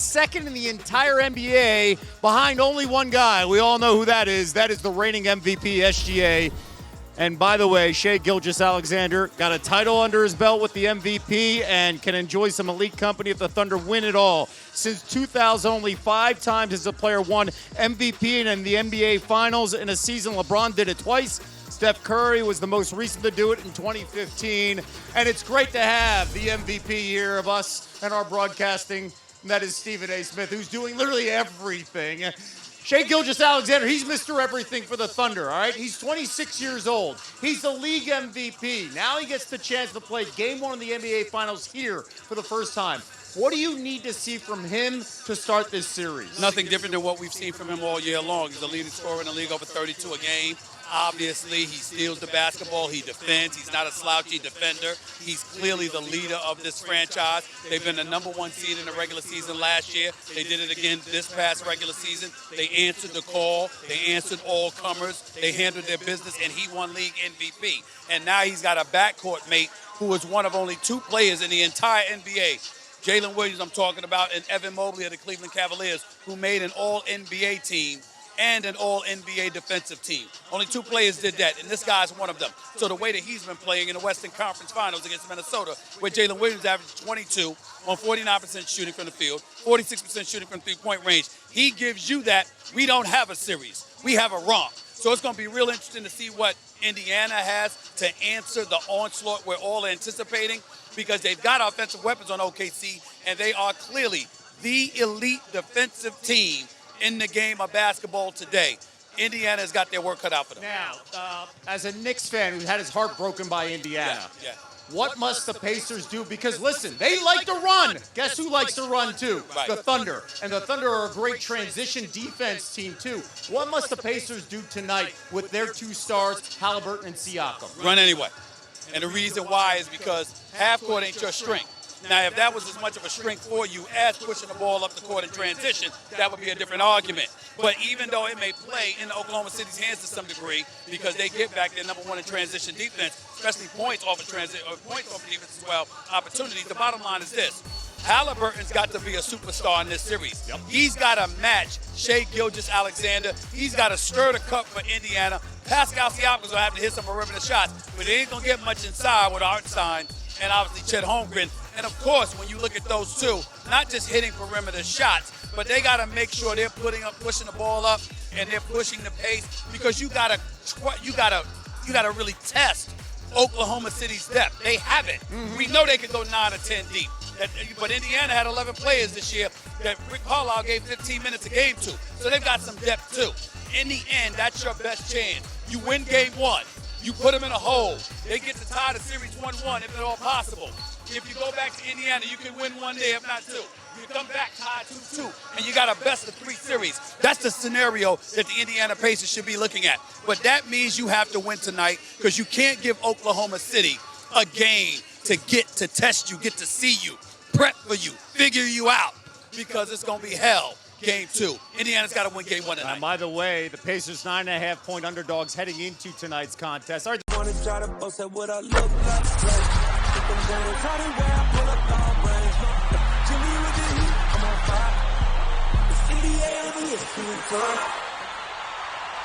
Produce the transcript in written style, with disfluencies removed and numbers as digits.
second in the entire NBA behind only one guy. We all know who that is. That is the reigning MVP, SGA. And by the way, Shai Gilgeous-Alexander got a title under his belt with the MVP and can enjoy some elite company if the Thunder win it all. Since 2000, only 5 times has a player won MVP and in the NBA Finals in a season. LeBron did it twice. Steph Curry was the most recent to do it in 2015. And it's great to have the MVP here of us and our broadcasting. And that is Stephen A. Smith, who's doing literally everything. Shai Gilgeous-Alexander, he's Mr. Everything for the Thunder, all right? He's 26 years old. He's the league MVP. Now he gets the chance to play Game 1 of the NBA Finals here for the first time. What do you need to see from him to start this series? Nothing different than what we've seen from him all year long. He's the leading scorer in the league, over 32 a game. Obviously, he steals the basketball. He defends. He's not a slouchy defender. He's clearly the leader of this franchise. They've been the #1 seed in the regular season last year. They did it again this past regular season. They answered the call. They answered all comers. They handled their business, and he won league MVP. And now he's got a backcourt mate who is one of only 2 players in the entire NBA. Jalen Williams, I'm talking about, and Evan Mobley of the Cleveland Cavaliers, who made an All-NBA team and an All-NBA defensive team. Only 2 players did that, and this guy's one of them. So the way that he's been playing in the Western Conference Finals against Minnesota, where Jalen Williams averaged 22 on 49% shooting from the field, 46% shooting from three-point range, he gives you that. We don't have a series. We have a romp. So it's going to be real interesting to see what Indiana has to answer the onslaught we're all anticipating, because they've got offensive weapons on OKC, and they are clearly the elite defensive team in the game of basketball today. Indiana's got their work cut out for them. Now, as a Knicks fan who had his heart broken by Indiana, what must the Pacers do? Because, listen, they like to run. Guess who likes to run, too? Right. The Thunder. And the Thunder are a great transition defense team, too. What must the Pacers do tonight with their 2 stars, Haliburton and Siakam? Run anyway. And the reason why is because half court ain't your strength. Now, if that was as much of a strength for you as pushing the ball up the court in transition, that would be a different argument. But even though it may play in Oklahoma City's hands to some degree, because they get back their #1 in transition defense, especially points off of transition, or points off of defense as well, opportunities. The bottom line is this: Haliburton's got to be a superstar in this series. Yep. He's got to match Shai Gilgeous-Alexander. He's got to stir the cup for Indiana. Pascal Siakam's going to have to hit some perimeter shots, but they ain't going to get much inside with Hartenstein and obviously Chet Holmgren. And of course, when you look at those 2, not just hitting perimeter shots, but they got to make sure they're pushing the ball up, and they're pushing the pace, because you got to really test Oklahoma City's depth. They have it. We know they can go 9 or 10 deep. But Indiana had 11 players this year that Rick Carlisle gave 15 minutes a game to. So they've got some depth too. In the end, that's your best chance. You win Game 1. You put them in a hole. They get to tie the series 1-1 if at all possible. If you go back to Indiana, you can win 1 day, if not 2. You come back tied 2-2, and you got a best-of-3 series. That's the scenario that the Indiana Pacers should be looking at. But that means you have to win tonight, because you can't give Oklahoma City a game to test you, get to see you, prep for you, figure you out, because it's going to be hell. Game 2. Indiana's got to win Game 1 tonight. And by the way, the Pacers 9.5-point underdogs heading into tonight's contest. All right. I'm on fire. It's NBA,